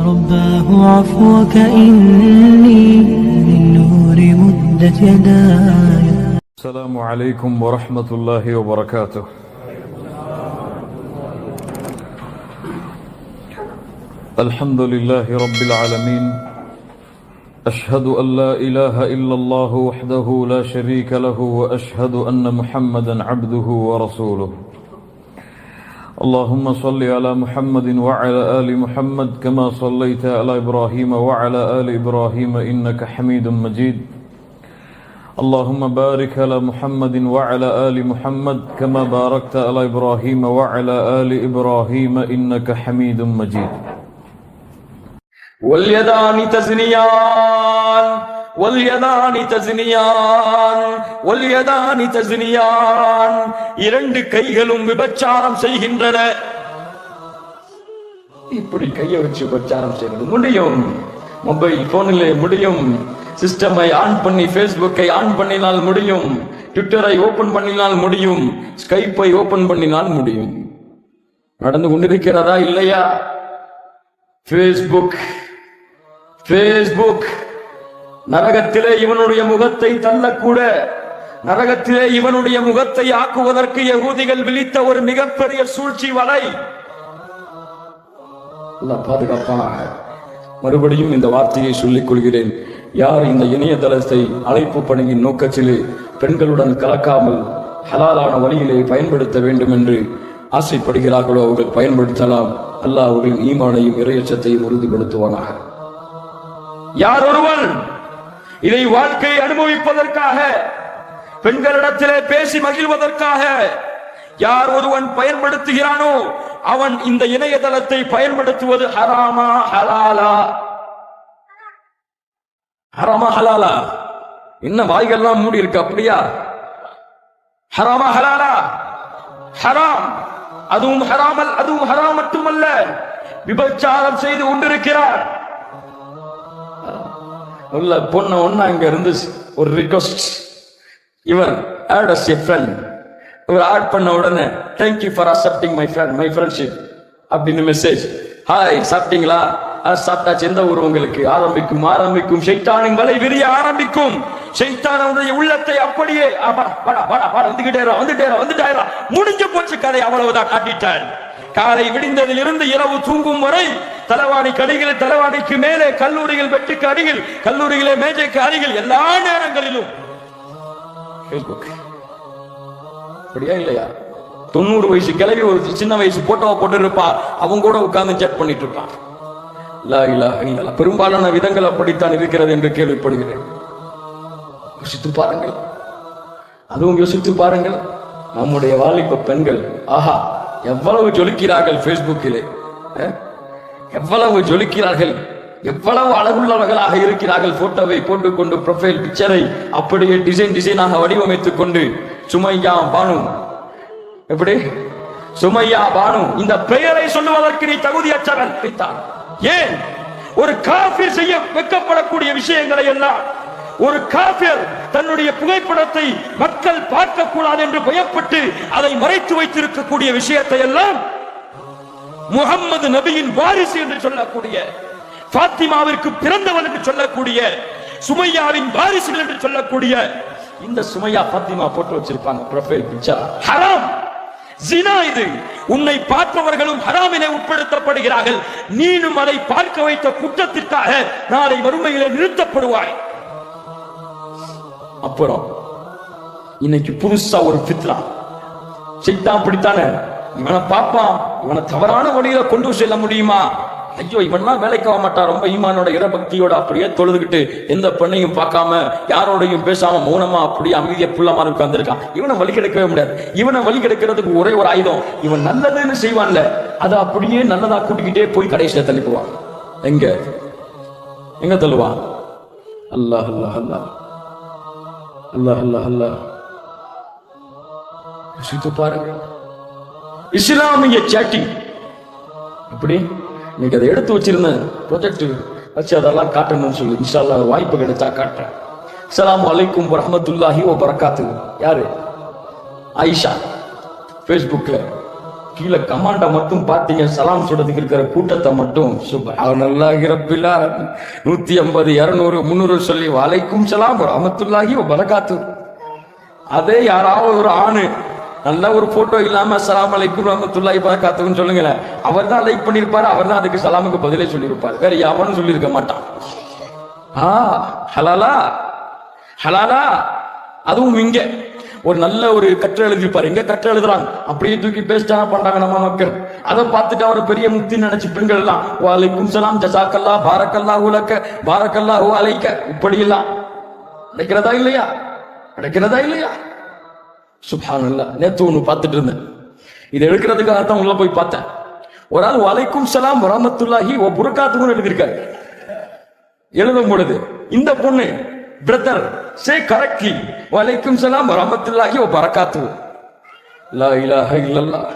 رباه عفوك إني من نور مدت يداي. السلام عليكم ورحمة الله وبركاته. الحمد لله رب العالمين. أشهد أن لا إله إلا الله وحده لا شريك له وأشهد أن محمدا عبده ورسوله. اللهم صل على محمد وعلى آل محمد كما صليت على إبراهيم وعلى آل إبراهيم إنك حميد مجيد. اللهم بارك على محمد وعلى آل محمد كما باركت على إبراهيم وعلى آل إبراهيم إنك حميد مجيد. واليدان تزنيان واليدان تزنيان واليدان تزنيان இரண்டு கைகளும் விபச்சாரம் செய்கின்றன. இப்படி கையை வச்சு விபச்சாரம் செய்வது முடியும். மொபைல் போனிலே முடியும். சிஸ்டமை ஆன் பண்ணி பேஸ்புக்கை ஆன் பண்ணினால் முடியும். ட்விட்டரை ஓபன் பண்ணினால் முடியும். ஸ்கைப்பை ஓபன் பண்ணினால் முடியும். நடந்து கொண்டிருக்கிறதா இல்லையா? பேஸ்புக் நரகத்திலே இவனுடைய முகத்தை தள்ளக்கூட, நரகத்திலே இவனுடைய முகத்தை ஆக்குவதற்கு யகூதிகள் விழித்த ஒரு மிகப்பெரிய சூழ்ச்சி வலை. பாதுகாப்பாக மறுபடியும் இந்த வார்த்தையை சொல்லிக் கொள்கிறேன். யார் இந்த இணையதளத்தை அழைப்பு பணியின் நோக்கத்திலே பெண்களுடன் கலக்காமல் ஹலாலான வழியிலே பயன்படுத்த வேண்டும் என்று ஆசைப்படுகிறார்களோ அவர்கள் பயன்படுத்தலாம். அல்லாஹ் அவர்களின் ஈமானையும் இறையச்சத்தையும் உறுதிப்படுத்துவானாக. யார் ஒருவன் இதை வாழ்க்கையை அனுபவிப்பதற்காக, பெண்களிடத்திலே பேசி மகிழ்வதற்காக யார் ஒருவன் பயன்படுத்துகிறானோ அவன் இந்த இணையதளத்தை பயன்படுத்துவது ஹராமா ஹலாலா? ஹராமா ஹலாலா? என்ன வாய்கள்லாம் மூடி இருக்கு அப்படியா? ஹராமா ஹலாலா? ஹராம். அதுவும் ஹராமல், அதுவும் ஹராம் மட்டுமல்ல, விபச்சாரம் செய்து கொண்டிருக்கிறார். பொண்ணு ஒண்ணு அங்க இருந்து ஒரு ரிக்வெஸ்ட், இவர் ஆட் அஸ் எ ஃப்ரெண்ட். இவர் ஆட் பண்ண உடனே thank you for accepting my friend, my friendship அப்படின்னு மெசேஜ். ஹாய், சாப்பிட்டீங்களா? சாப்பிட்டாச்சு. எந்த ஊர் உங்களுக்கு? ஆரம்பிக்கும் ஷைத்தானின் வலை விரிய ஆரம்பிக்கும். ஷைத்தானுடைய உள்ளத்தை அப்படியே வந்துட்டேரா முடிஞ்சு போச்சு கதை, அவ்வளவுதான் காட்டிட்டான். காலை விடிந்ததில் இருந்து இரவு தூங்கும் வரை தலவாணி கடிகள், தலவாணிக்கு மேலே கல்லூரிகள், பெட்டுக்கு அருகில், கல்லூரிகளே மேஜைக்கு அருகில், எல்லா நேரங்களிலும் அப்படியா இல்லையா? 90 வயசு கிளவி ஒரு சின்ன வயசு போட்டோவை போட்டு இருப்பா, அவங்க கூட உட்கார்ந்து செக் பண்ணிட்டு இருப்பான். பெரும்பாலான விதங்கள் அப்படித்தான் இருக்கிறது என்று கேள்விப்படுகிறேன். யோசித்து பாருங்கள், அதுவும் யோசித்து பாருங்கள். நம்முடைய வாலிப பெண்கள் ஆஹா எவ்வளவு ஜொலிக்கிறார்கள் பேஸ்புக்கிலே, எவ்வளவு ஜொலிக்கிறார்கள், எவ்வளவு அழகுள்ளவர்களாக இருக்கிறார்கள். போட்டோவை போட்டுக்கொண்டு ப்ரொஃபைல் பிக்சரை அப்படியே டிசைனாக வடிவமைத்துக் கொண்டு சுமையா பானு, எப்படி சுமையா பானு இந்த பெயரை சொல்லுவதற்கு நீ தகுதியற்றவன். ஏன் ஒரு காஃபிர் செய்ய வைக்கப்படக்கூடிய விஷயங்களை எல்லாம், ஒரு காஃபிர் தன்னுடைய புகைப்படத்தை மக்கள் பார்க்க கூடாது என்று பயப்பட்டு அதை மறைத்து வைத்திருக்கக்கூடிய விஷயத்தை எல்லாம் முகம்மது நபியின் வாரிசு என்று சொல்லக்கூடிய, பாத்திமாவிற்கு பிறந்தவன் என்று சொல்லக்கூடிய, சுமையாவின் வாரிசுகள் என்று சொல்லக்கூடிய இந்த சுமையா பாத்திமா போட்டு வச்சிருப்பாங்க ப்ரொஃபைல் பிக்சர். ஹராம், ஜினா. இது உன்னை பார்ப்பவர்களும் ஹராமிலே உட்படுத்தப்படுகிறார்கள். நீனும் அதை பார்க்க வைத்த குற்றத்திற்காக நாளை வறுமையிலே நிறுத்தப்படுவாய். அப்புறம் இன்னைக்கு புதுசா ஒரு ஃபித்னா, சைத்தான் பிடித்தானே, இவனை பார்ப்பான், இவனை தவறான வழியில கொண்டு செல்ல முடியுமா? ஐயோ, இவன்லாம் வேலைக்கு ஆக மாட்டான், ரொம்ப ஈமானோட இரபக்தியோட அப்படியே தொழுதுகிட்டு எந்த பெண்ணையும் பார்க்காம யாரோடையும் பேசாம மௌனமா அப்படியே அமைதியா புள்ளமா உட்கார்ந்துருக்கான். இவனை வழி கிடைக்கவே முடியாது. இவனை வழி கிடைக்கிறதுக்கு ஒரே ஒரு ஆயுதம், இவன் நல்லதுன்னு செய்வான்ல அதை அப்படியே நல்லதா கூட்டிக்கிட்டே போய் கடைசியில தள்ளி போவான். எங்க தள்ளுவான்? அல்லாஹ் அல்லாஹ் அல்லாஹ் அல்லாஹ் அல்லாஹ் அல்லாஹ். பாருங்க, இஸ்லாமிய சேட்டிங் இப்படி நீங்க அதை எடுத்து வச்சிருந்தேன் ப்ரொஜெக்ட் வச்சு அதெல்லாம் காட்டணும்னு சொல்லி இன்ஷா அல்லாஹ் வாய்ப்பு கிடைச்சா காட்டுறேன். அஸ்ஸலாமு அலைக்கும் வரஹ்மத்துல்லாஹி வபரகாத்துஹு. யாரு? ஆயிஷா. பேஸ்புக்ல கீழே கமாண்டா மட்டும் பாத்தீங்க, சலாம் சொல்றதுக்கு இருக்கிற கூட்டத்தை மட்டும் சுப்ஹானல்லாஹி ரப்பில் ஆலமீன் 150 200 300 சொல்லி வலைக்கும் சலாம் ரஹ்மத்துல்லாஹி வ பரகாத்துஹு. அதே யாராவது ஒரு ஆணு நல்ல ஒரு போட்டோ இல்லாம அஸ்ஸலாமு அலைக்கும் ரஹ்மத்துல்லாஹி பரகாத்துஹுன்னு சொல்லுங்களேன், அவர் தான் லைக் பண்ணிருப்பாரு, அவர் தான் அதுக்கு சலாமுக்கு பதிலே சொல்லியிருப்பாரு, வேற யாவனும் சொல்லியிருக்க மாட்டான். ஹலாலா ஹலாலா. அதுவும் இங்க ஒரு நல்ல ஒரு கற்று எழுதிருப்பாரு, எங்க கற்று எழுதுறாங்க அப்படியே தூக்கி பேஸ்டா பண்றாங்க நம்ம மக்கள். அதை பார்த்துட்டு அவர் பெரிய முக்தி நினைச்சு பெண்கள் எல்லாம் வலைக்கும் சலாம் ஜஸாக்கல்லா பாரக்கல்லாஹு லக்க பாரக்கல்லாஹு அலைக்க இப்படி எல்லாம் நடக்கிறதா இல்லையா? நடக்கிறதா இல்லையா? சுப்ஹானல்லாஹ். நேத்து ஒண்ணு பார்த்துட்டு இருந்தேன், இதை எடுக்கிறதுக்காக தான் உள்ள போய் பார்த்தேன். ஒரு ஆள் வலைக்கும் சலாம் வரஹ்மத்துல்லாஹி வ பரகாத்துஹு எழுதியிருக்காரு. எழுதும் பொழுது இந்த பொண்ணு பிரதர் சே கரெக்ட்லி வலைக்கும் சலாம் வரஹ்மத்துல்லாஹி வ பரகாத்துஹு. லா இலாஹ இல்லல்லாஹ்.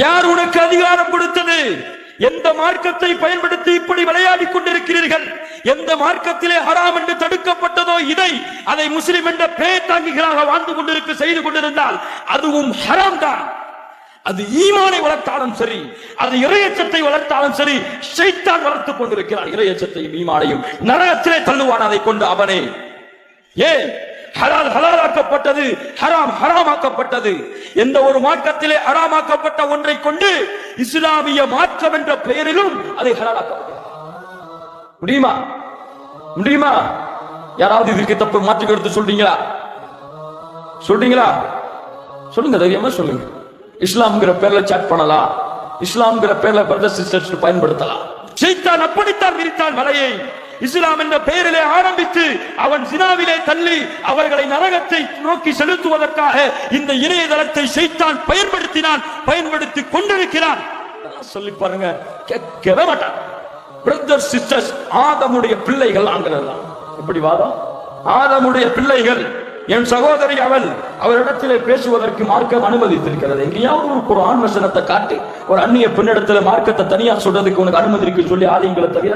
யார் உனக்கு அதிகாரம் கொடுத்தது? எந்த மார்க்கத்தை பயன்படுத்தி இப்படி விளையாடி கொண்டிருக்கிறீர்கள்? எந்த மார்க்கத்திலே ஹராம் என்று தடுக்கப்பட்டதோ அதை முஸ்லிம் என்ற பேத்தாங்கிகளாக வாழ்ந்து கொண்டிருக்க செய்து கொண்டிருந்தால் அதுவும் ஹராம் தான். அது ஈமானை வளர்த்தாலும் சரி, அது இறையச்சத்தை வளர்த்தாலும் சரி, ஷைத்தான் வளர்த்துக் கொண்டிருக்கிறான். இறையச்சத்தையும் ஈமானையும் நரகத்திலே தள்ளுவான் அதை கொண்டு அவனே. ஏன் ஹலால் ஹலாலாக்கப்பட்டது, ஹராம் ஹராமாக்கப்பட்டது? எந்த ஒரு மார்க்கத்திலே ஹராமாக்கப்பட்ட ஒன்றை கொண்டு இஸ்லாமிய மார்க்கம் என்ற பெயரிலும் அதை ஹலாலாக்கப்பட்டது முடியுமா? முடியுமா? யாராவது இதுக்கு தப்பு மாற்றி கருத்து சொல்றீங்களா? சொல்றீங்களா? சொல்லுங்க, தைரியமா சொல்லுங்க. இஸ்லாம்ங்கிற பேர்ல சாட் பண்ணலாம், இஸ்லாம்ங்கிற பேர்ல பிரதர்ஸ் சிஸ்டர்ஸ் பயன்படுத்தலாம். ஷைத்தான் அப்படித்தான் விரித்தான் வலையை. இஸ்லாம் என்ற பெயரிலே ஆரம்பித்து அவன் சினாவிலே தள்ளி அவர்களை நரகத்தை நோக்கி செலுத்துவதற்காக இந்த இணையதளத்தை ஷைத்தான் பயன்படுத்தி கொண்டிருக்கிறான். சொல்லி பாருங்க, கேட்கவே மாட்டான். பிரதர்ஸ் சிஸ்டர்ஸ் ஆதமுடைய பிள்ளைகள் ஆங்கிறதா எப்படி வாதம்? ஆதமுடைய பிள்ளைகள். என் சகோதரி அவரிடத்திலே பேசுவதற்கு மார்க்கம் அனுமதித்திருக்கிறது. எங்கேயாவது ஒரு குர்ஆன் வசனத்தை காட்டி ஒரு அந்நிய பெண்ணிடத்துல மார்க்கத்தை தனியா சொல்றதுக்கு உனக்கு அனுமதி இருக்கு சொல்லி ஆலிங்களை தவிர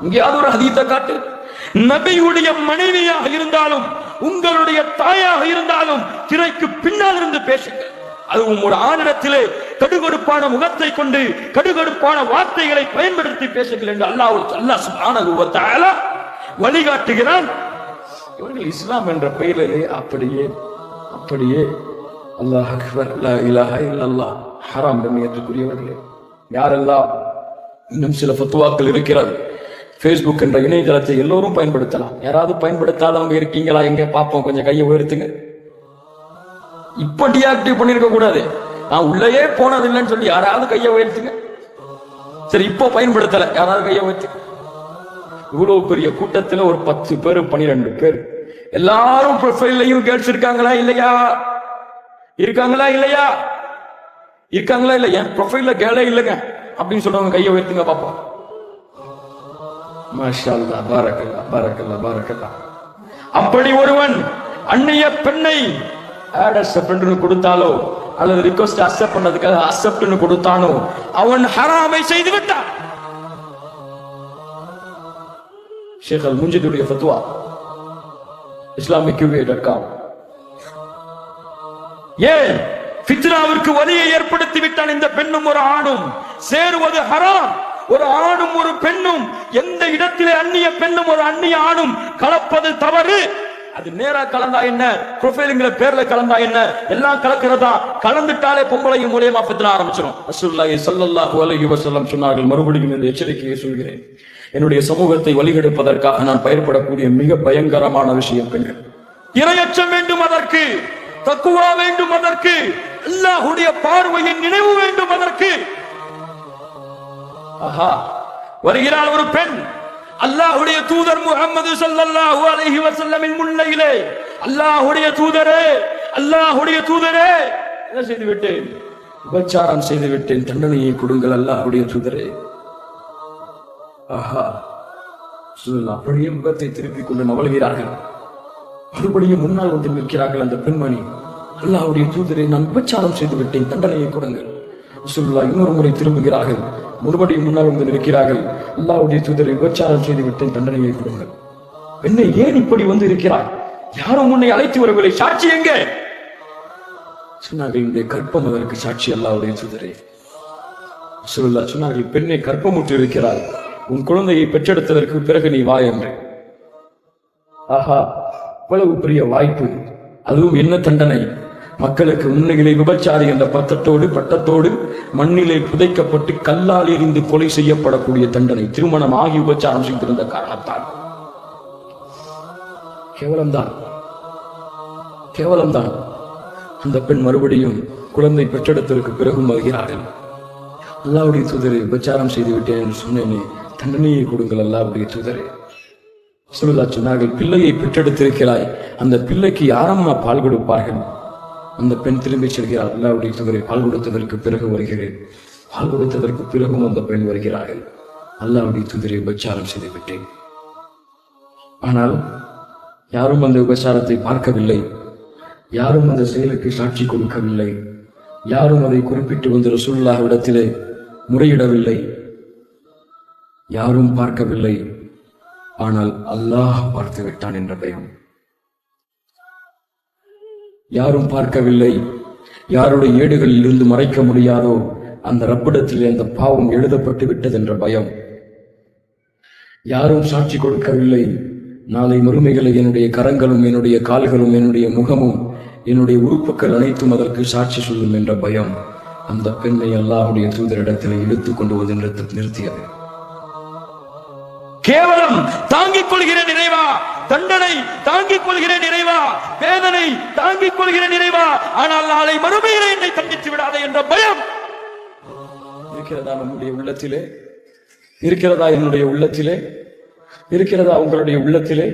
எங்கேயாவது ஒரு ஹதீத்தை காட்டு. நபியுடைய மனைவியாக இருந்தாலும் உங்களுடைய தாயாக இருந்தாலும் திரைக்கு பின்னால் இருந்து பேசுங்க. அதுவும் ஒரு ஆணிடத்திலே கடுகடுப்பான முகத்தை கொண்டு கடுகடுப்பான வார்த்தைகளை பயன்படுத்தி பேசுங்கள் என்று அல்லாஹ் சுப்ஹானஹு வ தஆலா வழிகாட்டுகிறான். இவர்கள் இஸ்லாம் என்ற பெயரிலே அப்படியே அல்லாஹ் அக்பர் லா இலாஹ இல்லல்லாஹ் ஹராம் கண்ணியத்துக்குரியவர்களே. யாரெல்லாம் இன்னும் சில ஃபத்வாக்கள் இருக்கிறது. Facebook என்ற இணையதளத்தை எல்லோரும் பயன்படுத்தலாம். யாராவது பயன்படுத்தாதவங்க இருக்கீங்களா? எங்க பாப்போம், கொஞ்சம் கையை உயர்த்துங்க. இப்ப டீஆக்டிவ் பண்ணிருக்க கூடாது. நான் உள்ளேயே போனதில்லைன்னு சொல்லி யாராவது கையை உயர்த்துங்க. சரி, இப்போ பயன்படுத்தல, யாராவது கையை உயர்த்துங்க. இவ்வளவு பெரிய கூட்டத்துல ஒரு 10 பேர் 12 பேர் எல்லாரும் ப்ரொஃபைல்லையும் கேர்ள்ஸ் இருக்காங்களா இல்லையா? இருக்காங்களா இல்லையா? இருக்காங்களா இல்ல? என் ப்ரொஃபைல்ல கேர்ளே இல்லைங்க அப்படின்னு சொல்றவங்க கையை உயர்த்துங்க பாப்போம். மாஷா அல்லாஹ், பாரக்கல்லாஹ் பாரக்கல்லாஹ் பாரக்கல்லாஹ். அப்படி ஒருவன் அந்நிய பெண்ணை ஆட் அக்செப்ட்னு கொடுத்தாலோ அல்லது ரிக்வெஸ்ட் அக்செப்ட் பண்ணதுக்காக அக்செப்ட்னு கொடுத்தானோ அவன் ஹராமை செய்து விட்டான். ஷேக் அல் முன்ஜிதுடைய ஃபத்வா islamic.com. ஏன் ஃபித்னாவிற்கு வலியை ஏற்படுத்தி விட்டான் இந்த பெண்ணும் ஒரு ஆணும். சேருவது ஹராம். ஒரு ஆணும் ஒரு பெண்ணும் எந்த இடத்திலே அந்நிய பெண்ணும் ஒரு அந்நிய ஆணும் கலப்பது தவறு. அது நேரா கலந்தா என்ன, ப்ரொஃபைலுங்கிற பேர்ல கலந்தா என்ன, எல்லாம் கலக்கிறதா. கலந்துட்டாலே பொம்பளையும் மூலியமா ஃபித்னா ஆரம்பிச்சிடும். ரசூலுல்லாஹி ஸல்லல்லாஹு அலைஹி வஸல்லம் சொன்னார்கள், மறுபடியும் இந்த எச்சரிக்கையை சொல்கிறேன், என்னுடைய சமூகத்தை வழிகெடுப்பதற்காக நான் பயன்படக்கூடிய மிக பயங்கரமான விஷயம் பெண்கள். இரையச்சம் வேண்டும், அதற்கு தக்குவா வேண்டும், அதற்கு அல்லாஹ்வுடைய பார்வையின் நினைவு வேண்டும். அதற்கு வருகிறாள் ஒரு பெண். அல்லாஹ்வுடைய தூதர் முஹம்மது ஸல்லல்லாஹு அலைஹி வஸல்லமின் முன்னிலையிலே, அல்லாஹ்வுடைய தூதரே என்ன செய்து விட்டேன்? விபச்சாரம் செய்து விட்டேன், தண்டனையை கொடுங்கள் அல்லாஹ்வுடைய தூதரே. அப்படியே முகத்தை திருப்பிக் கொண்டு நவழ்கிறார்கள். மறுபடியும் முன்னால் வந்து நிற்கிறார்கள் அந்த பெண்மணி. அல்லாஹ்வுடைய தூதரே, நான் விபச்சாரம் செய்து விட்டேன், தண்டனையை கொடுங்கள். ரசூலுல்லாஹ் இன்னொரு முறை திரும்புகிறார்கள். மறுபடியும் முன்னால் வந்து நிற்கிறார்கள். அல்லாஹ்வுடைய தூதரை, விபச்சாரம் செய்து விட்டேன், தண்டனையை கொடுங்கள். பெண்ணை, ஏன் இப்படி வந்து இருக்கிறாய்? யாரும் உன்னை அழைத்து வரவில்லை, சாட்சி எங்கே? சொன்னார்கள், என்னுடைய கற்பம் அதற்கு சாட்சி அல்லாஹ்வுடைய தூதரே. ரசூலுல்லாஹ் சொன்னார்கள், பெண்ணை கற்பமுற்று இருக்கிறாள், உன் குழந்தையை பெற்றெடுத்ததற்கு பிறகு நீ வா என்று. ஆஹா, இவ்வளவு பெரிய வாய்ப்பு, அதுவும் என்ன தண்டனை! மக்களுக்கு முன்னிலை விபச்சாரி என்ற பட்டத்தோடு மண்ணிலே புதைக்கப்பட்டு கல்லால் எறிந்து கொலை செய்யப்படக்கூடிய தண்டனை. திருமணம் ஆகி விபச்சாரம் செய்திருந்த காரணத்தால். கேவலம்தான். அந்த பெண் மறுபடியும் குழந்தை பெற்றெடுத்ததற்கு பிறகும் வருகிறார்கள். அல்லாஹ்வுடைய தூதரே, விபச்சாரம் செய்து விட்டேன் என்று சொன்னேனே, தண்டனையை கொடுங்கள் அல்லாஹ்வுடைய தூதரே. ரசூலுல்லாஹ் சொன்னார்கள், பிள்ளையை பெற்றெடுத்திருக்கிறாய், அந்த பிள்ளைக்கு யாரம்மா பால் கொடுப்பார்கள்? அந்த பெண் திரும்பி செல்கிறார். அல்லாஹ்வுடைய தூதரே, பால் கொடுத்ததற்கு பிறகு வருகிறேன். பால் கொடுத்ததற்கு பிறகும் அந்த பெண் வருகிறார்கள். அல்லாஹ்வுடைய தூதரே, விபச்சாரம் செய்து விட்டேன். ஆனால் யாரும் அந்த விபச்சாரத்தை பார்க்கவில்லை, யாரும் அந்த செயலுக்கு சாட்சி கொடுக்கவில்லை, யாரும் அதை குறிப்பிட்டு வந்து ரசூலுல்லாஹ்விடத்திலே முறையிடவில்லை, யாரும் பார்க்கவில்லை. ஆனால் அல்லாஹ் பார்த்து விட்டான் என்ற பயம். யாரும் பார்க்கவில்லை, யாருடைய ஏடுகளில் இருந்து மறைக்க முடியாதோ அந்த ரப்பிடத்திலே அந்த பாவம் எழுதப்பட்டு விட்டது என்ற பயம். யாரும் சாட்சி கொடுக்கவில்லை, நாளை மறுமைகளை என்னுடைய கரங்களும் என்னுடைய கால்களும் என்னுடைய முகமும் என்னுடைய உறுப்புகள் அனைத்தும் அதற்கு சாட்சி சொல்லும் என்ற பயம் அந்த பெண்ணை அல்லாஹ்வுடைய தூதரிடத்தில் இழுத்துக் கொண்டு வந்து நிறுத்தியது. கேவலம் தாங்கிக் கொள்கிறேன் இறைவா, தண்டனை தாங்கிக் கொள்கிறேன் இறைவா, வேதனை தாங்கிக் கொள்கிறேன் இறைவா, ஆனால் நாளை மறுமையிலே என்னை தண்டித்து விடாதே என்ற பயம் இருக்கிறதா நம்முடைய உள்ளத்திலே? இருக்கிறதா என்னுடைய உள்ளத்திலே? இருக்கிறதா உங்களுடைய உள்ளத்திலே?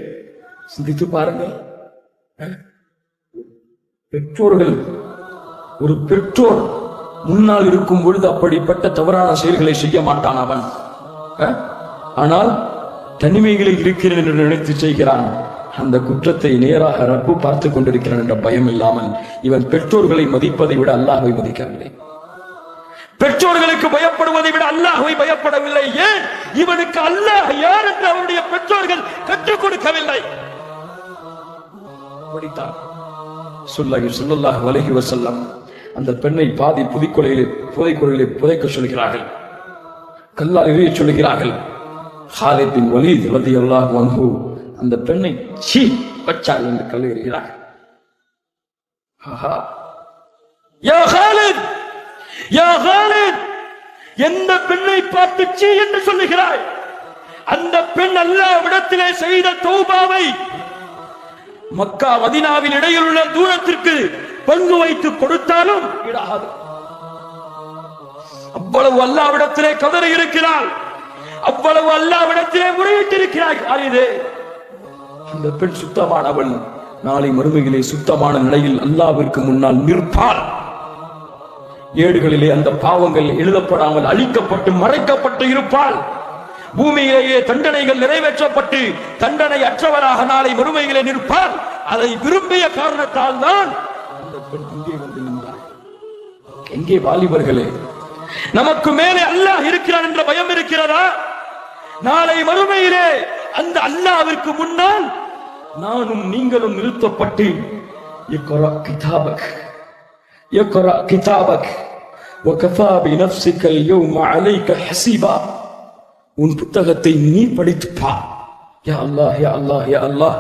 சிந்தித்து பாருங்கள். பெற்றோர்கள், ஒரு பெற்றோர் முன்னால் இருக்கும் பொழுது அப்படிப்பட்ட தவறான செயல்களை செய்ய மாட்டான் அவன். ஆனால் தனிமைகளில் இருக்கிறேன் என்று நினைத்து செய்கிறான். அந்த குற்றத்தை நேராக ரப்பு பார்த்து கொண்டிருக்கிறான் என்ற பயம் இல்லாமல் இவன் பெற்றோர்களை மதிப்பதை விட அல்லாஹ்வை மதிக்கவில்லை. பெற்றோர்களுக்கு பயப்படுவதை விட அல்லாஹ்வை பயப்படவில்லை. ஏன்? இவனுக்கு அல்லாஹ் யார் என்று அவருடைய பெற்றோர்கள் கற்றுக் கொடுக்கவில்லை. படித்தான் ஸல்லல்லாஹு அலைஹி வஸல்லம் அந்த பெண்ணை பாதி புதைக்குழியிலே புதைக்க சொல்கிறார்கள், கல்லால் எறிய சொல்கிறார்கள். ஹாலித் பின் வலீத் ரலியல்லாஹு அன்ஹு அந்த பெண்ணை சீ பச்சால் என்று கல் எறிகிறார்கள். யா ஹாலித், யா ஹாலித், எந்த பெண்ணை பார்த்து சீ என்று சொல்லுகிறாய்? அந்த பெண் அல்லாஹ்விடத்திலே செய்த தௌபாவை மக்கா மதீனாவின் இடையில் உள்ள தூரத்திற்கு பங்கு வைத்து கொடுத்தாலும் இடாது. அவ்வளவு அல்லாஹ்விடத்திலே கதறி இருக்கிறாள், அவ்வளவு அல்லாஹ்விடத்திலே முறையிட்டிருக்கிறாய். அந்த பெண் சுத்தமானவள், நாளை மறுமையிலே சுத்தமான நிலையில் அல்லாஹ்விற்கு முன்னால் நிற்பாள். ஏடுகளிலே அந்த பாவங்கள் எழுதப்படாமல் அழிக்கப்பட்டு மறைக்கப்பட்டு இருப்பாள். பூமியிலேயே தண்டனைகள் நிறைவேற்றப்பட்டு தண்டனை அற்றவராக நாளை மறுமையிலே நிற்பார். அதை விரும்பிய காரணத்தால் தான் அந்த பெண் இங்கே வந்து நின்றார். எங்கே வாலிபர்களே, நமக்கு மேலே அல்லாஹ் இருக்கிறான் என்ற பயம் இருக்கிறதா? நாளை மறுமையிலே அந்த அல்லாஹ்விற்கு முன்னால் நானும் நீங்களும் நிறுத்தப்பட்டு இக்ரா கிதாபக், இக்ரா கிதாபக் வகஃபா பினஃப்ஸிக அல்-யௌம அலைக ஹஸீபா, உன் புத்தகத்தை நீ படித்து பார். யா அல்லாஹ், யா அல்லாஹ், யா அல்லாஹ்,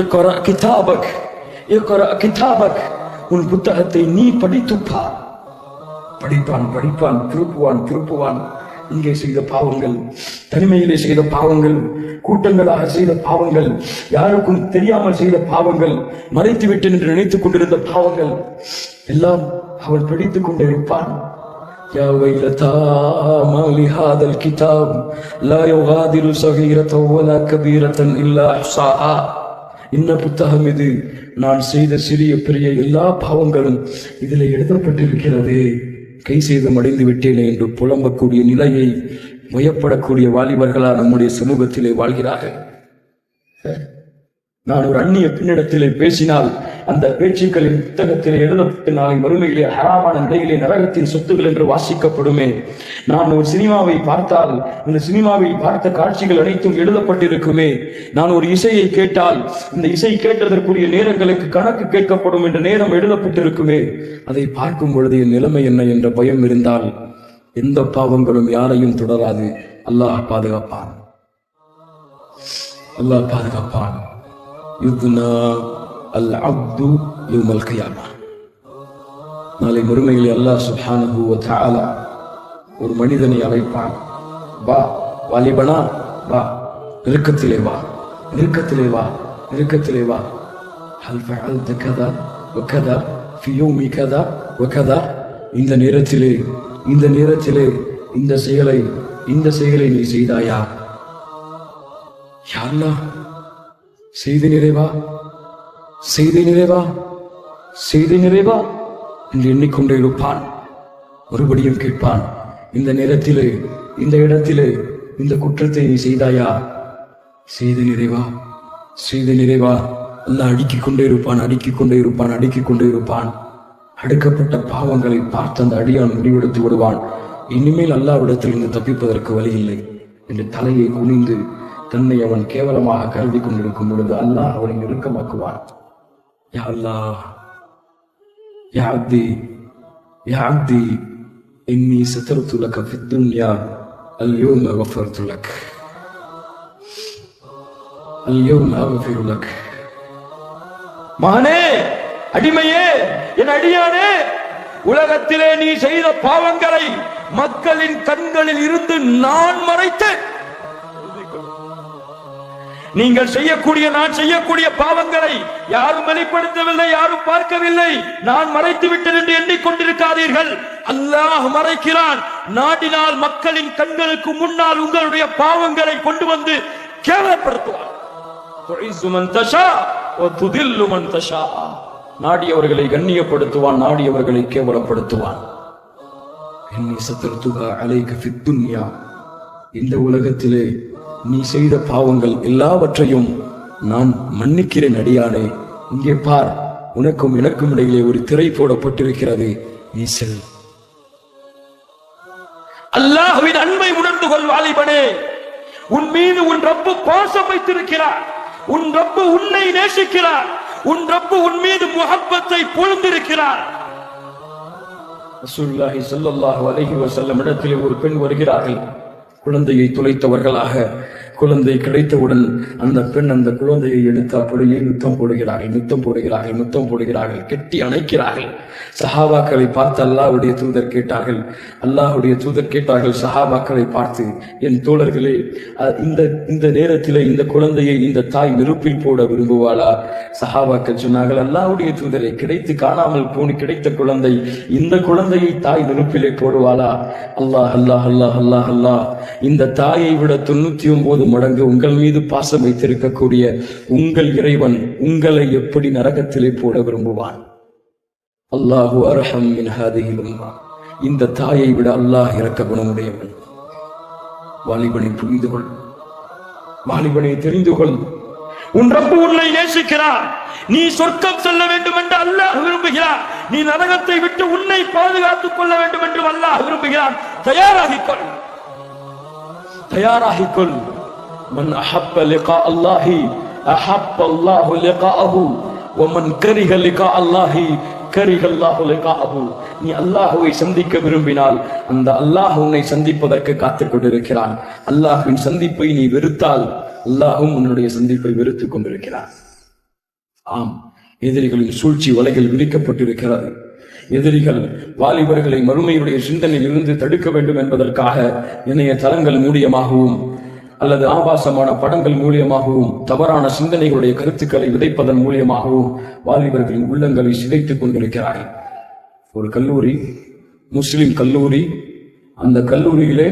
இக்ரா கிதாபக், இக்ரா கிதாபக், உன் புத்தகத்தை நீ படித்து பார். படிப்பான், படிப்பான், திருப்புவான். இங்கே செய்த பாவங்கள், தனிமையிலே செய்த பாவங்கள், கூட்டங்களாக செய்த பாவங்கள், யாருக்கும் தெரியாமல் செய்த பாவங்கள், மறைத்து விட்டேன் என்று நினைத்துக் கொண்டிருந்த பாவங்கள் எல்லாம் அவன் படித்துக் கொண்டிருப்பான். யா வைலதா மா லிஹாதல் கிதாப் லா யுகாதிரு ஸகீரத்தன் வலா கபீரத்தன் இல்லா அஹ்ஸாஹா, என்ன புத்தகம் இது, நான் செய்த சிறிய பெரிய எல்லா பாவங்களும் இதில் எழுதப்பட்டிருக்கிறது, கை சேதம் அடைந்து விட்டேனே என்று புலம்பக்கூடிய நிலையை முயப்படக்கூடிய வாலிபர்களா நம்முடைய சமூகத்திலே வாழ்கிறார்கள். நான் ஒரு அந்நிய பெண்ணிடத்திலே பேசினால் அந்த பேச்சுக்களின் புத்தகத்தில் எழுதப்பட்டு நாளை மறுமையிலே ஹராமான நிலையிலே நரகத்தின் சொத்துகள் என்று வாசிக்கப்படுமே. நான் ஒரு சினிமாவை பார்த்தால் இந்த சினிமாவில் பார்த்த காட்சிகள் அனைத்தும் எழுதப்பட்டிருக்குமே. நான் ஒரு இசையை கேட்டால் இந்த இசை கேட்டதற்குரிய நேரங்களுக்கு கணக்கு கேட்கப்படும் என்ற நேரம் எழுதப்பட்டிருக்குமே. அதை பார்க்கும் பொழுது என் நிலைமை என்ன என்ற பயம் இருந்தால் எந்த பாவங்களும் யாரையும் தொடராது. அல்லாஹ் பாதுகாப்பான், அல்லாஹ் பாதுகாப்பான். யுத்னா அல் அப்து யௌமல் கியாமா. நாளை மறுமையிலே அல்லாஹ் சுப்ஹானஹு வ தஆலா ஒரு மனிதனை அழைப்பான். வா வாலிபனா, வா, நெருக்கத்திலே வா, நெருக்கத்திலே வா, நெருக்கத்திலே வா. ஹல் ஃபஅல்த கதா வ கதா ஃபி யௌமி கதா வ கதா. இந்த நேரத்திலே இந்த செயலை நீ செய்தாயா? யா அல்லாஹ், செய்தி நிறைவா, செய்தி நிறைவா, செய்தி நிறைவா என்று எண்ணிக்கொண்டே இருப்பான். மறுபடியும் கேட்பான், இந்த நேரத்திலே, இந்த இடத்திலே இந்த குற்றத்தை நீ செய்தாயா? செய்தி நிறைவா, செய்தி நிறைவா. அல்லாஹ் அடுக்கிக் கொண்டே இருப்பான், அடுக்கிக் கொண்டே இருப்பான், அடுக்கிக் கொண்டே இருப்பான். அடுக்கப்பட்ட பாவங்களை பார்த்து அந்த அடியான் முடிவெடுத்து விடுவான். இனிமேல் அல்லாஹ்விடத்தில் இருந்து தப்பிப்பதற்கு வழி இல்லை என்று தலையை குனிந்து தன்னை அவன் கேவலமாக கருதி கொண்டிருக்கும் பொழுது அல்லாஹ் அவனை நெருக்கமாக்குவான். யா அல்லாஹ், யா அப்தி, யா அப்தி, இன்னி சதர்து லக ஃபித் துன்யா அல்-யௌம கஃபர்து லக், அல்-யௌம அக்ஃபிரு லக். மகனே, அடிமையே, என் அடியானே, உலகத்திலே நீ செய்த பாவங்களை மக்களின் கண்களில் இருந்து நான் மறைத்து, நீங்கள் செய்யக்கூடிய, நான் செய்யக்கூடிய பாவங்களை யாரும் வெளிப்படுத்தவில்லை, யாரும் பார்க்கவில்லை, நான் மறைத்து விட்டேன் என்று எண்ணிக்கொண்டிருக்காதீர்கள். அல்லாஹ் மறைக்கிறான். நாடினால் மக்களின் கண்களுக்கு முன்னால் உங்களுடைய பாவங்களை கொண்டு வந்து கேவலப்படுத்துவான். நாடியவர்களை கண்ணியப்படுத்துவான், நாடியவர்களை கேவலப்படுத்துவான். இந்த உலகத்திலே நீ செய்த பாவங்கள் எல்லாவற்றையும் நான் மன்னிக்கிறேன் அடியானே. இங்கே பார், உனக்கும் எனக்கும் இடையிலே ஒரு திரை போடப்பட்டிருக்கிறது, நீ செல். அல்லாஹ்வின் அன்பை உணர்ந்து கொள் வாலிபனே. உன் மீது உன் ரப்பு பாசம் வைத்திருக்கிறார். உன் ரப்பு உன்னை நேசிக்கிறார். உன் ரப்பு உன் மீது முஹப்பத்தை பொழிந்திருக்கிறார். ரசூலுல்லாஹி ஸல்லல்லாஹு அலைஹி வஸல்லம் இடத்திலே ஒரு பெண் வருகிறார்கள். குழந்தையை துளைத்தவர்களாக. குழந்தை கிடைத்தவுடன் அந்த பெண் அந்த குழந்தையை எடுத்து அப்படியே முத்தம் போடுகிறார்கள், கெட்டி அணைக்கிறார்கள். சஹாபாக்களை பார்த்து அல்லாஹ்வுடைய தூதர் கேட்டார்கள், சஹாபாக்களை பார்த்து, என் தோழர்களே, இந்த நேரத்திலே இந்த குழந்தையை இந்த தாய் நெருப்பில் போட விரும்புவாளா? சஹாபாக்கள் சொன்னார்கள், அல்லாஹ்வுடைய தூதரை, கிடைத்து காணாமல் போனி கிடைத்த குழந்தை, இந்த குழந்தையை தாய் நெருப்பிலே போடுவாளா? அல்லாஹ் அல்லாஹ் அல்லாஹ் அல்லாஹ் அல்லாஹ், இந்த தாயை விட 99 மடங்கு உங்கள் மீது பாசம் வைத்திருக்கக்கூடிய உங்கள் இறைவன் உங்களை எப்படி நரகத்திலே போட விரும்புவான்? அல்லாஹு அர்ஹம் மின் ஹாதிஹில் உம்மா. இந்த தாயை விட அல்லாஹ் இரக்க குணமுடையவன். வாலிபனை புரிந்து கொள், வாலிபனை தெரிந்து கொள். உன் ரப்பு உன்னை நேசிக்கிறார். நீ சொர்க்கம் செல்ல வேண்டும் என்று அல்லாஹ் விரும்புகிறார். நீ நரகத்தை விட்டு உன்னை பாதுகாத்துக் கொள்ள வேண்டும் என்று அல்லாஹ் விரும்புகிறார். தயாராகிக்கொள், தயாராகிக்கொள். மன் அஹப்ப லிகா அல்லாஹி அஹப்ப அல்லாஹு லிகாஅஹு வ மன் கரிஹ லிகா அல்லாஹி கரிஹ அல்லாஹு லிகாஅஹு. நீ அல்லாஹ்வை சந்திக்க விரும்பினால் அந்த அல்லாஹ் உன்னை சந்திப்பதற்கு காத்துக் கொண்டிருக்கிறான். அல்லாஹ்வின் சந்திப்பை நீ வெறுத்தால் அல்லாஹ்வும் உன்னுடைய சந்திப்பை வெறுத்துக் கொண்டிருக்கிறான். ஆம், எதிரிகளின் சூழ்ச்சி வலைகள் விரிக்கப்பட்டிருக்கிறது. எதிரிகள் வாலிபர்களை மறுமையுடைய சிந்தனையில் இருந்து தடுக்க வேண்டும் என்பதற்காக இணைய தளங்கள் மூலியமாகவும் அல்லது ஆபாசமான படங்கள் மூலியமாகவும் தவறான சிந்தனைகளுடைய கருத்துக்களை விதைப்பதன் மூலியமாகவும் வாலிபர்களின் உள்ளங்களை சிதைத்துக் கொண்டிருக்கிறார்கள். ஒரு கல்லூரி, முஸ்லிம் கல்லூரி, அந்த கல்லூரியிலே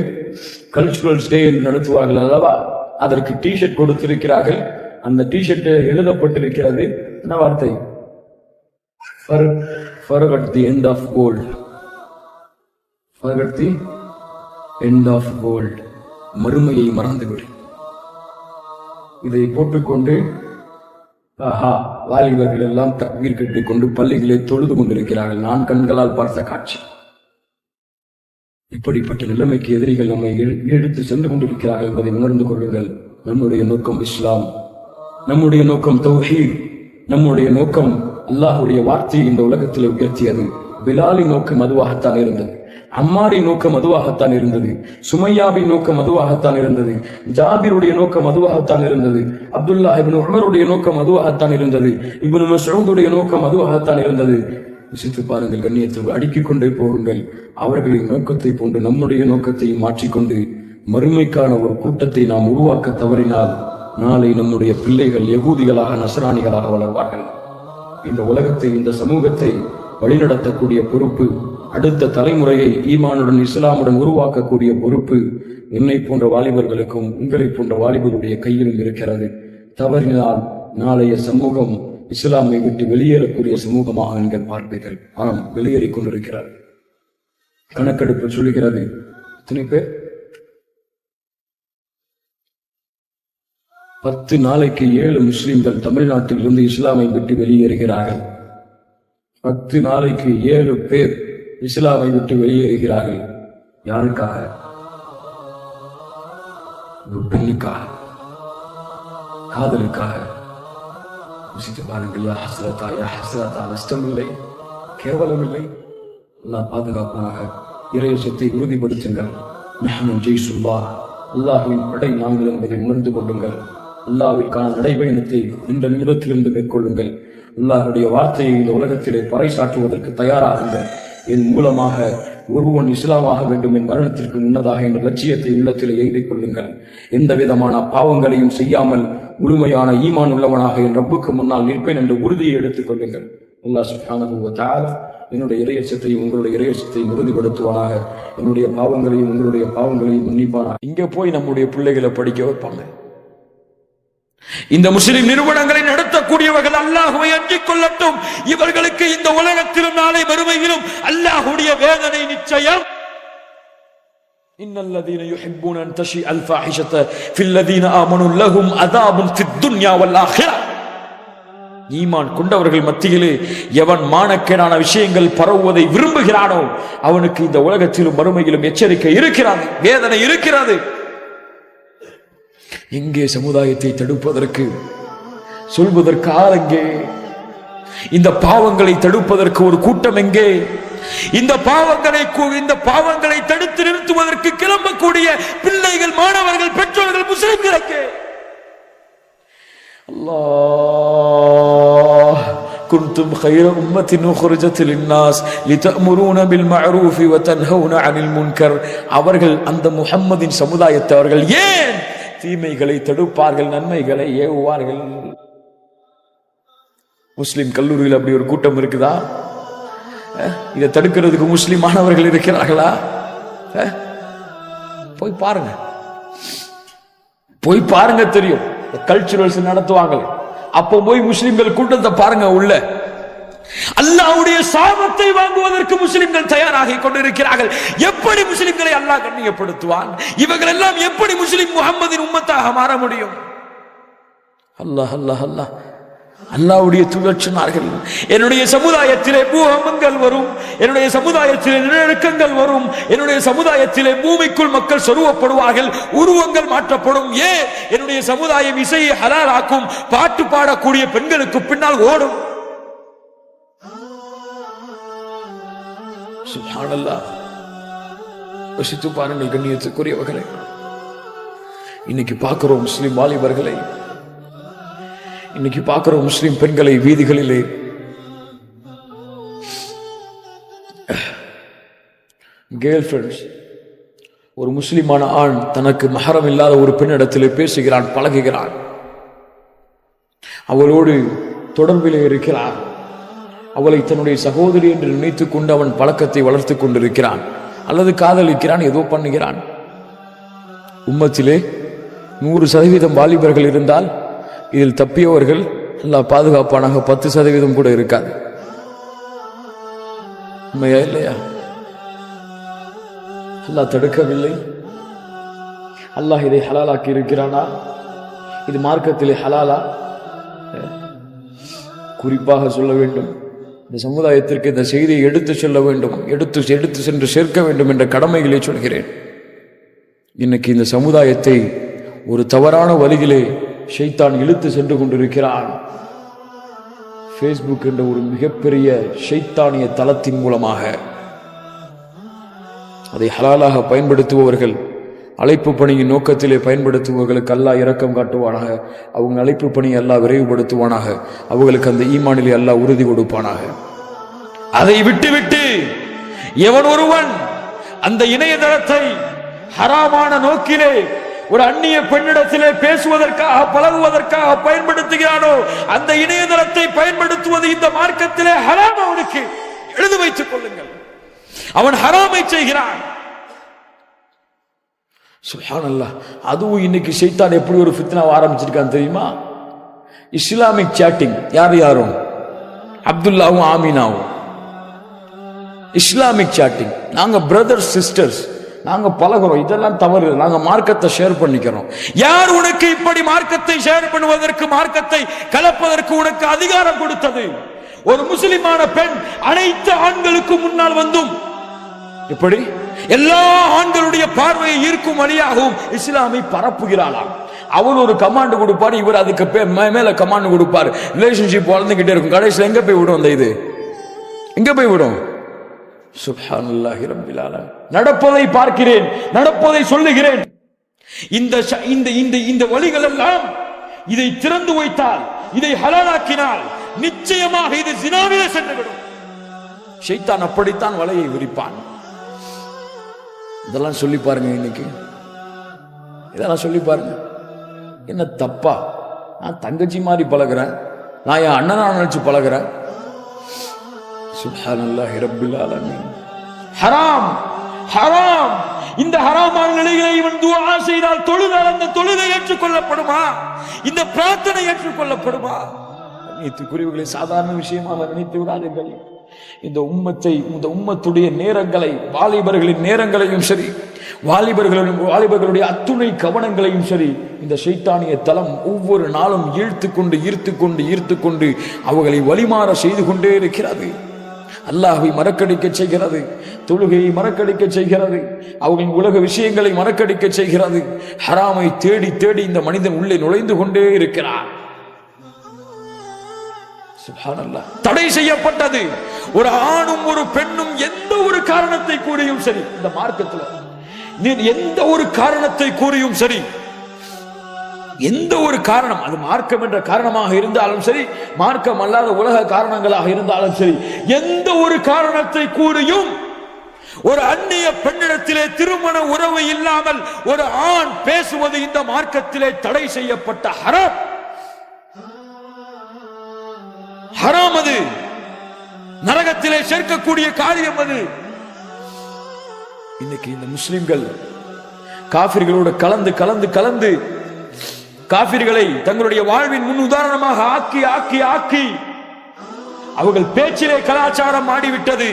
கல்ச்சுரல்ஸ் டே என்று நடத்துவார்கள் அல்லவா? அதற்கு டிஷர்ட் கொடுத்திருக்கிறார்கள். அந்த டிஷர்ட் எழுதப்பட்டிருக்கிறது என்ன வார்த்தை? Forget the end of world. Forget the end of world. மறுமையை மறந்துவிடு. இதை போட்டுக்கொண்டு ஆஹா வாலிபர்கள் எல்லாம் தக்பீர் கட்டிக் கொண்டு பள்ளிகளை தொழுது கொண்டிருக்கிறார்கள். நான் கண்களால் பார்த்த காட்சி. இப்படிப்பட்ட நிலைமைக்கு எதிரிகள் நம்மை எடுத்து சென்று கொண்டிருக்கிறார்கள் என்பதை உணர்ந்து கொள்ளுங்கள். நம்முடைய நோக்கம் இஸ்லாம், நம்முடைய நோக்கம் தௌஹீத், நம்முடைய நோக்கம் அல்லாஹுடைய வார்த்தையை இந்த உலகத்தில் உயர்த்தியது. பிலாலின் நோக்கம் அதுவாகத்தான் இருந்தது, அம்மாரின் நோக்கம் அதுவாகத்தான் இருந்தது, சுமையாவின் நோக்கம் அதுவாகத்தான் இருந்தது, ஜாபிருடைய நோக்கம் அதுவாகத்தான் இருந்தது, அப்துல்லா இப்னு உமருடைய நோக்கம் அதுவாகத்தான் இருந்தது, இப்னு மஸ்ஊதுடைய நோக்கம் அதுவாகத்தான் இருந்தது. யோசித்து பாருங்கள், கண்ணியத்தை அடுக்கிக் கொண்டே போகுங்கள். அவர்களின் நோக்கத்தை போன்று நம்முடைய நோக்கத்தை மாற்றிக்கொண்டு மறுமைக்கான ஒரு கூட்டத்தை நாம் உருவாக்க தவறினால் நாளை நம்முடைய பிள்ளைகள் யகூதிகளாக நஸ்ரானிகளாக வளர்வார்கள். இந்த உலகத்தை, இந்த சமூகத்தை வழிநடத்தக்கூடிய பொறுப்பு, அடுத்த தலைமுறையை ஈமானுடன் இஸ்லாமுடன் உருவாக்கக்கூடிய பொறுப்பு என்னை போன்ற வாலிபர்களுக்கும் உங்களை போன்ற வாலிபருடைய கையிலும் இருக்கிறது. தவறினால் நாளைய சமூகம் இஸ்லாமை விட்டு வெளியேறக்கூடிய சமூகமாக நீங்கள் பார்ப்பீர்கள். ஆம், வெளியேறிக் கொண்டிருக்கிறார். கணக்கெடுப்பு சொல்லுகிறது, எத்தனை பேர் 10 நாளைக்கு 7 முஸ்லிம்கள் தமிழ்நாட்டில் இருந்து இஸ்லாமை விட்டு வெளியேறுகிறார்கள். 10 நாளைக்கு 7 பேர் இஸ்லாமை விட்டு வெளியேறுகிறார்கள். யாருக்காக? ஒரு பெண்ணுக்காக, காதலுக்காக. யோசித்து பாருங்கள். யா ஹஸ்ரதா, யா ஹஸ்ரதா. நஷ்டம் இல்லை, கேவலம் இல்லை. அல்லாஹ் பாதுகாப்பாக. இறையச்சத்தை உறுதிப்படுத்துங்கள். நஹ்னு ஜெய்சுல்லாஹ், அல்லாஹ்வின் படை நாங்கள் என்பதை உணர்ந்து கொள்ளுங்கள். அல்லாஹ்விற்கான நடைபயணத்தை இந்த நிமிடத்திலிருந்து மேற்கொள்ளுங்கள். அல்லாஹ்வுடைய வார்த்தையை இந்த உலகத்திலே பறைசாற்றுவதற்கு தயாராகுங்கள். என் மூலமாக ஒருவன் இஸ்லாமாக வேண்டும் என் மரணத்திற்கு முன்னதாக என்ற லட்சியத்தை உள்ளத்திலே எழுதிக் கொள்ளுங்கள். எந்த விதமான பாவங்களையும் செய்யாமல் முழுமையான ஈமான் உள்ளவனாக என் ரப்புக்கு முன்னால் நிற்பேன் என்ற உறுதியை எடுத்துக் கொள்ளுங்கள். அல்லாஹ் சுப்ஹானஹு வ தஆலா என்னுடைய இறையச்சத்தையும் உங்களுடைய இறையச்சத்தையும் உறுதிப்படுத்துவானாக. என்னுடைய பாவங்களையும் உங்களுடைய பாவங்களையும் மன்னிப்பானாக. இங்க போய் நம்முடைய பிள்ளைகளை படிக்க வைப்பாங்க. இந்த முஸ்லிம் நிறுவனங்களை நடத்தக்கூடியவர்கள் அல்லாஹ்வை அஞ்சிக் கொள்ளட்டும். இவர்களுக்கு இந்த உலகத்திலும் நாளை மறுமையிலும் அல்லாஹ்வுடைய வேதனை நிச்சயம். இன்னல்லதீன யுஹிப்பூன அன் தஷிஅ அல் ஃபாஹிஷத ஃபில்லதீன ஆமனு லஹும் அஸாபுன் ஃபித் துன்யா வல் ஆখিরাহ. ஈமான் கொண்டவர்கள் மத்தியிலே எவன் மானக்கேடான விஷயங்கள் பரவுவதை விரும்புகிறானோ அவனுக்கு இந்த உலகத்திலும் மறுமையிலும் எச்சரிக்கை இருக்கிறது, வேதனை இருக்கிறது. எங்கே சமுதாயத்தை தடுப்பதற்கு சொல்வதற்கு ஆள் எங்கே? இந்த பாவங்களை தடுப்பதற்கு ஒரு கூட்டம் எங்கே? இந்த பாவங்களை தடுத்து நிறுத்துவதற்கு கிளம்பக்கூடிய பிள்ளைகள், மாணவர்கள், பெற்றோர்கள், முஸ்லிம்களுக்கு அல்லாஹ் كنتم خير أمة أخرجت للناس لتأمرون بالمعروف وتنهون عن المنكر. அவர்கள் அந்த முஹம்மதின் சமுதாயத்தை அவர்கள் ஏன் தீமைகளை தடுப்பார்கள், நன்மைகளை ஏவுவார்கள்? முஸ்லிம் கல்லூரியில் அப்படி ஒரு கூட்டம் இருக்குதா? இதை தடுக்கிறதுக்கு முஸ்லிம் மாணவர்கள் இருக்கிறார்களா? போய் பாருங்க தெரியும். கல்ச்சுரல்ஸ் நடத்துவாங்க, அப்போ போய் முஸ்லிம்கள் கூட்டத்தை பாருங்க. உள்ள அல்லாஹ்வுடைய சாபத்தை வாங்குவதற்கு முஸ்லிம்கள் தயாராகி கொண்டிருக்கிறார்கள். எப்படி முஸ்லிம்களை அல்லாஹ் கண்ணியப்படுத்துவான்? இவர்கள் எல்லாம் எப்படி முஸ்லிம் முஹம்மதின் உம்மத்தாக மாற முடியும்? அல்லாஹ் அல்லாஹ் அல்லாஹ் அல்லாஹ்வுடைய தூதர் சொன்னார்கள், என்னுடைய சமுதாயத்திலே பூகம்பங்கள் வரும், என்னுடைய சமுதாயத்திலே நிலநடுக்கங்கள் வரும், என்னுடைய சமுதாயத்திலே பூமிக்குள் மக்கள் சொருவப்படுவார்கள், உருவங்கள் மாற்றப்படும். ஏன்? என்னுடைய சமுதாயம் இசையை ஹலாலாக்கும், பாட்டு பாடக்கூடிய பெண்களுக்கு பின்னால் ஓடும். சுப்ஹானல்லாஹ். யோசித்து பாருங்கள் கண்ணியத்துக்குரியவர்களே. இன்னைக்கு பார்க்கிறோம் முஸ்லிம் வாலிபர்களை, இன்னைக்கு பார்க்கிறோம் முஸ்லிம் பெண்களை வீதிகளிலே கேர்ள் ஃப்ரெண்ட்ஸ். ஒரு முஸ்லிமான ஆண் தனக்கு மஹரம் இல்லாத ஒரு பெண்ணிடத்திலே பேசுகிறான், பழகுகிறான், அவளோடு தொடர்பிலே இருக்கிறான், அவளை தன்னுடைய சகோதரி என்று நினைத்துக் கொண்டு அவன் பழக்கத்தை வளர்த்து கொண்டிருக்கிறான், அல்லது காதலிக்கிறான், ஏதோ பண்ணுகிறான். உம்மத்திலே 100% வாலிபர்கள் இருந்தால் இதில் தப்பியவர்கள் அல்லாஹ் பாதுகாப்பானாக 10% கூட இருக்காது. உண்மையா இல்லையா? அல்லாஹ் தடுக்கவில்லை. அல்லாஹ் இதை ஹலாலாக்கி இருக்கிறானா? இது மார்க்கத்திலே ஹலாலா? குறிப்பாக சொல்ல வேண்டும், இந்த சமுதாயத்திற்கு இந்த செய்தியை எடுத்து செல்ல வேண்டும், எடுத்து சென்று சேர்க்க வேண்டும் என்ற கடமைகளை சொல்கிறேன். இன்னைக்கு இந்த சமுதாயத்தை ஒரு தவறான வழியிலே ஷைத்தான் இழுத்து சென்று கொண்டிருக்கிறான். ஃபேஸ்புக் என்ற ஒரு மிகப்பெரிய ஷைத்தானிய தளத்தின் மூலமாக அதை ஹலாலாக பயன்படுத்துபவர்கள், அழைப்பு பணியின் நோக்கத்திலே பயன்படுத்துபவர்களுக்கு அல்லாஹ் இரக்கம் காட்டுவானாக. அவங்க அழைப்பு பணியை அல்லாஹ் விரைவுபடுத்துவானாக. அவர்களுக்கு அந்த ஈமானிலே அல்லாஹ் உறுதி கொடுப்பானாக. அதை விட்டுவிட்டு எவன் ஒருவன் அந்த இணையதளத்தை ஹராமான நோக்கிலே ஒரு அந்நிய பெண்ணிடத்திலே பேசுவதற்காக பழகுவதற்காக பயன்படுத்துகிறானோ, அந்த இணையதளத்தை பயன்படுத்துவது இந்த மார்க்கத்திலே ஹராம். அவனுக்கு எழுதி வைத்துக் கொள்ளுங்கள், அவன் ஹராமை செய்கிறான். சுப்ஹானல்லாஹ். அதுவும் இன்னைக்கு ஷைத்தான் எப்படி ஒரு ஃபித்னாவை ஆரம்பிச்சிருக்கான் தெரியுமா? Islamic chatting. யாரும் அப்துல்லாவும் ஆமீனாவும் இஸ்லாமிக் சாட்டிங். நாங்க பிரதர்ஸ் சிஸ்டர்ஸ், நாங்க பழகிறோம், இதெல்லாம் தவறு. நாங்க மார்க்கத்தை ஷேர் பண்ணிக்கிறோம். யார் உனக்கு இப்படி மார்க்கத்தை ஷேர் பண்ணுவதற்கு, மார்க்கத்தை கலப்பதற்கு உனக்கு அதிகாரம் கொடுத்தது? ஒரு முஸ்லிமான பெண் அனைத்து ஆண்களுக்கு முன்னால் வந்தும் இப்படி எல்லா ஆண்களுடைய பார்வையை ஈர்க்கும் வழியாகவும் இஸ்லாமை பரப்புகிறாளாம். அவர் ஒரு கமாண்ட் கொடுப்பாரு, இவர் அதுக்கு மேல கமாண்ட் கொடுப்பாரு. ரிலேஷன்ஷிப் வளர்ந்துகிட்டே இருக்கும். கடைசியில் எங்க போய் விடும்? அந்த இது எங்க போய் விடும்? சுப்ஹானல்லாஹி ரப்பில் ஆலமீன். நடப்பதை பார்க்கிறேன், நடப்பதை சொல்லுகிறேன். இந்த வழிகள் எல்லாம் இதை திறந்து வைத்தால், இதை ஹலாலாக்கினால் நிச்சயமாக இது ஜினாவிலே சென்றுவிடும். ஷைத்தான் அப்படித்தான் வலையை விரிப்பான். இதெல்லாம் சொல்லி பாருங்க. இன்னைக்கு இதெல்லாம் சொல்லி பாருங்க. என்ன தப்பா? நான் தங்கச்சி மாதிரி பழகிறேன், நான் என் அண்ணனா நினைச்சு பழகிறேன். சுப்ஹானல்லாஹி ரப்பில் ஆலமீன். ஹராம், ஹராம். இந்த ஹராமான நிலையிலே இவன் துஆ செய்தால் தொழுதால் அந்த தொழுகை ஏற்றுக்கொள்ளப்படுமா? இந்த பிரார்த்தனை ஏற்றுக்கொள்ளப்படுமா? குறிவுகளை சாதாரண விஷயமாக நினைத்து விடாதீர்கள். இந்த உம்மத்துடைய நேரங்களை, வாலிபர்களின் நேரங்களையும் சரி, வாலிபர்களுடைய அத்துணை கவனங்களையும் சரி, இந்த ஷைத்தானிய தலம் ஒவ்வொரு நாளும் ஈர்த்து கொண்டு அவர்களை வழிமாற செய்து கொண்டே இருக்கிறது. அல்லாஹ்வை மறக்கடிக்க செய்கிறது, தொழுகையை மறக்கடிக்க செய்கிறது, அவர்களின் உலக விஷயங்களை மறக்கடிக்க செய்கிறது. ஹராமை தேடி தேடி இந்த மனிதன் உள்ளே நுழைந்து கொண்டே இருக்கிறார். சுப்ஹானல்லாஹ். தடை செய்யப்பட்டது. ஒரு ஆணும் ஒரு பெண்ணும் எந்த ஒரு காரணத்தை கூறியும் சரி, இந்த மார்க்கத்தில் எந்த ஒரு காரணத்தை கூறியும் சரி, எந்த ஒரு காரணம், அது மார்க்கம் என்ற காரணமாக இருந்தாலும் சரி, மார்க்கம் அல்லாத உலக காரணங்களாக இருந்தாலும் சரி, எந்த ஒரு காரணத்தை கூறியும் ஒரு அந்நிய பெண்ணிடத்திலே திருமண உறவு இல்லாமல் ஒரு ஆண் பேசுவது இந்த மார்க்கத்திலே தடை செய்யப்பட்ட ஹராம். ஹராம். அது நரகத்திலே சேர்க்கக்கூடிய காரியம். அது இன்னைக்கு இந்த முஸ்லிம்கள் காஃபிர்களோடு கலந்து காஃபிர்களை தங்களுடைய வாழ்வின் முன் உதாரணமாக ஆக்கி அவர்கள் பேச்சிலே கலாச்சாரம் மாறிவிட்டது,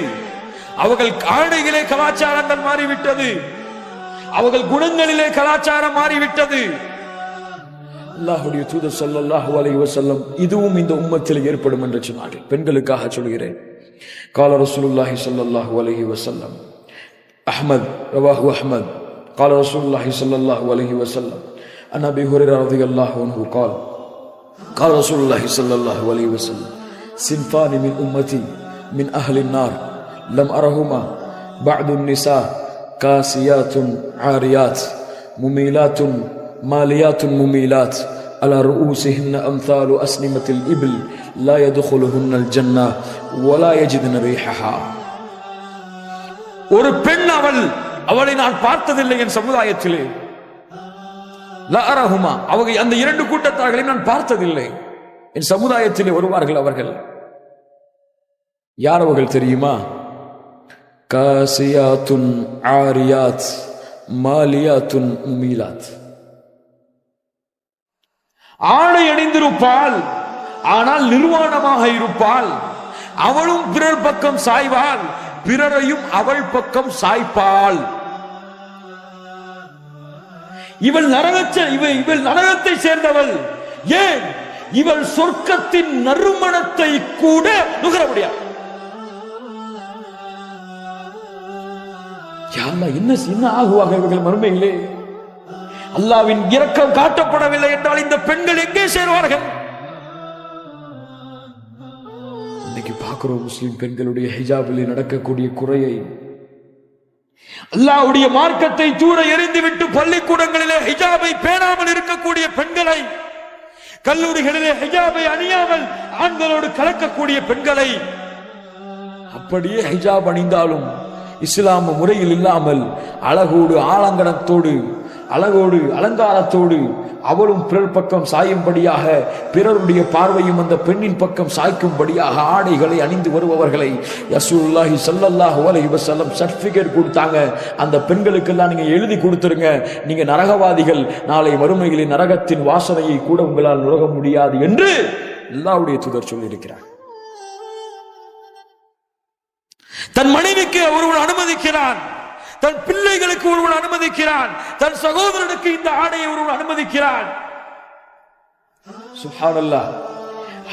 அவர்கள் ஆடைகளே கலாச்சாரங்கள் மாறிவிட்டது, அவர்கள் குணங்களிலே கலாச்சாரம் மாறிவிட்டது. அல்லாஹ்வுடைய தூதர் ஸல்லல்லாஹு அலைஹி வஸல்லம் இதுவும் இந்த உம்மத்தில் ஏற்படும் என்று சொன்னார்கள். பெண்களுக்காக சொல்கிறேன். قال رسول الله صلى الله عليه وسلم أحمد رواه أحمد قال رسول الله صلى الله عليه وسلم عن أبي هريرة رضي الله عنه قال رسول الله صلى الله عليه وسلم صنفان من أمتي من أهل النار لم أرهما بعد النساء كاسيات عاريات مميلات ماليات مميلات على رؤوسهن أمثال أسنمة الإبل لا يدخلهن الجنة ولا يجدن ريحها. ஒரு பெண், அவளை நான் பார்த்ததில்லை என் சமுதாயத்திலே. லா அரஹுமா, அவங்க அந்த இரண்டு கூட்டத்தார்களை நான் பார்த்ததில்லை என் சமுதாயத்திலே வருவார்கள். அவர்கள் யார் அவர்கள் தெரியுமா? காசியாத்துன் ஆரியாத் மாலியாத்துன் முமீலாத். ஆடை அணிந்திருப்பாள், ஆனால் நிர்வாணமாக இருப்பாள். அவளும் பிறர் பக்கம் சாய்வாள், பிறரையும் அவள் பக்கம் சாய்ப்பாள். இவள் நரகத்தை சேர்ந்தவள். ஏன்? இவள் சொர்க்கத்தின் நறுமணத்தை கூட நுகர முடியாது. என்ன ஆகுவாங்க இவர்கள் மறுமையிலே? அல்லாஹ்வின் இரக்கம் காட்டப்படவில்லை என்றால் இந்த பெண்கள் எங்கே சேருவார்கள்? இன்னைக்கு பார்க்கிறோம் முஸ்லிம் பெண்களுடைய ஹிஜாபில் நடக்கக்கூடிய குறையை. அல்லாஹ்வுடைய மார்க்கத்தை தூர எறிந்துவிட்டு பள்ளிக்கூடங்களிலே ஹிஜாபை பேணாமல் இருக்கக்கூடிய பெண்களை, கல்லூரிகளிலே ஹிஜாபை அணியாமல் ஆண்களோடு கலக்கக்கூடிய பெண்களை, அப்படியே ஹிஜாப் அணிந்தாலும் இஸ்லாம முறையில் இல்லாமல் அழகோடு ஆலங்கனத்தோடு அழகோடு அலங்காரத்தோடு அவளும் பிறர் பக்கம் சாயும்படியாக, பிறருடைய பார்வையும் அந்த பெண்ணின் பக்கம் சாய்க்கும்படியாக ஆடைகளை அணிந்து வருபவர்களை ரசூலுல்லாஹி ஸல்லல்லாஹு அலைஹி வஸல்லம் சர்டிபிகேட் கொடுத்தாங்க. அந்த பெண்களுக்கெல்லாம் நீங்க எழுதி கொடுத்துருங்க, நீங்க நரகவாதிகள், நாளை மறுமையிலே நரகத்தின் வாசனையை கூட உங்களால் நுகர முடியாது என்று அல்லாஹ்வுடைய தூதர் சொல்லியிருக்கிறார். தன் மனைவிக்கு ஒருவன் அனுமதிக்கிறான், தன் பிள்ளைகளுக்கு ஒருவன் அனுமதிக்கிறான், தன் சகோதரனுக்கு இந்த ஆடையை ஒருவன் அனுமதிக்கிறான். சுப்ஹானல்லாஹ்,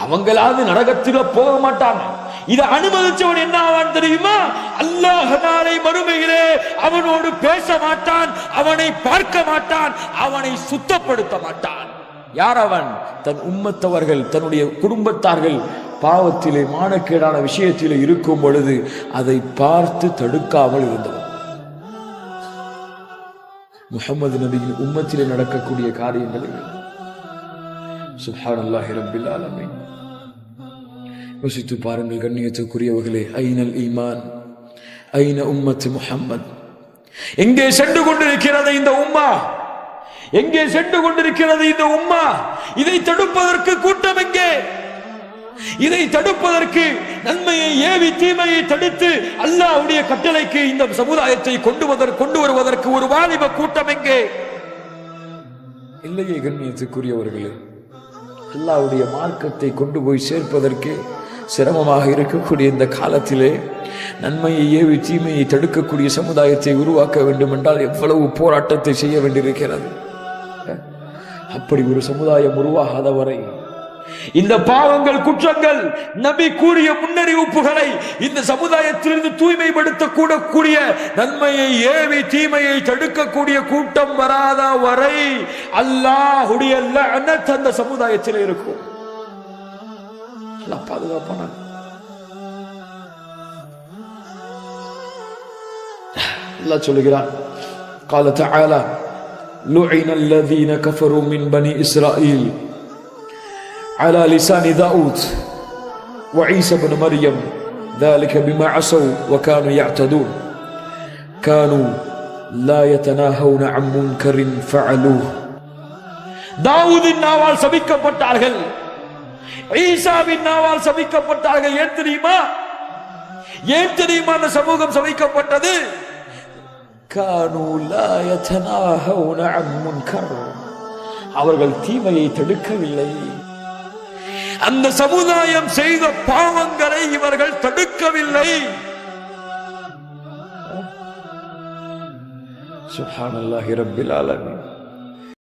அவங்களாவது நரகத்தில போக மாட்டாங்க. இதை அனுமதிச்சவன் என்ன ஆவான் தெரியுமா? அல்லாஹ் நாளை மறுமையிலே அவனோடு பேச மாட்டான், அவனை பார்க்க மாட்டான், அவனை சுத்தப்படுத்த மாட்டான். யார் அவன்? தன் உம்மத்தவர்கள், தன்னுடைய குடும்பத்தார்கள் பாவத்திலே மானக்கேடான விஷயத்திலே இருக்கும் பொழுது அதை பார்த்து தடுக்காமல் இருந்தவன். முஹம்மது நபியின் உம்மத்திலே நடக்கக்கூடிய காரியங்களை சுப்ஹானல்லாஹி ரப்பில் ஆலமீன். யோசித்து பாருங்கள் கண்ணியத்துக்குரியவர்களே. ஐனல் ஈமான், ஐன உம்மத் முஹம்மத். எங்கே சென்று கொண்டிருக்கிறது இந்த உம்மா? எங்கே சென்று கொண்டிருக்கிறது இந்த உம்மா? இதை தடுப்பதற்கு கூட்டம் எங்கே? இதை தடுப்பதற்கு, நன்மையை ஏவி தீமையை தடுத்து அல்லாஹ்வுடைய கட்டளைக்கு இந்த சமுதாயத்தை கொண்டு வருவதற்கு ஒரு வாலிப கூட்டம் எங்கே? இல்லையே கண்ணியத்துக்குரியவர்களே. அல்லாஹ்வுடைய மார்க்கத்தை கொண்டு போய் சேர்ப்பதற்கு சிரமமாக இருக்கக்கூடிய இந்த காலத்திலே நன்மையை ஏவி தீமையை தடுக்கக்கூடிய சமுதாயத்தை உருவாக்க வேண்டும் என்றால் எவ்வளவு போராட்டத்தை செய்ய வேண்டியிருக்கிறது. அப்படி ஒரு சமுதாயம் உருவாகாத வரை இந்த பாவங்கள், குற்றங்கள், நபி கூறிய முன்னறிவிப்புகளை இந்த சமுதாயத்திலிருந்து தூய்மைப்படுத்த கூடக்கூடிய, நன்மையை ஏவி தீமையை தடுக்கக்கூடிய கூட்டம் வராத வரை அல்லாஹ்வுடைய லஅனத் அந்த சமுதாயத்தில் இருக்கும். அல்லாஹ் பாதுகாப்பானான். அல்லாஹ் சொல்லுகிறான், قال تعالى لعن الذين كفروا من بني إسرائيل على لسان داود وعيسى بن مريم ذلك بما عصوا وكانوا يعتدون كانوا لا يتناهون عن منكر فعلوه. தாவூதின் நாவால் சபிக்கப்பட்டார்கள், ஈசாவின் நாவால் சபிக்கப்பட்டார்கள். ஏன் தெரியுமா? ஏன் தெரியுமா அந்த சமூகம் சபிக்கப்பட்டது? كانوا لا يتناهون عن منكر. அவர்கள் தீமையை தடுக்கவில்லை. அந்த சமுதாயம் செய்த பாவங்களை இவர்கள் தடுக்கவில்லை. சுப்ஹானல்லாஹி ரப்பில் ஆலமீன்.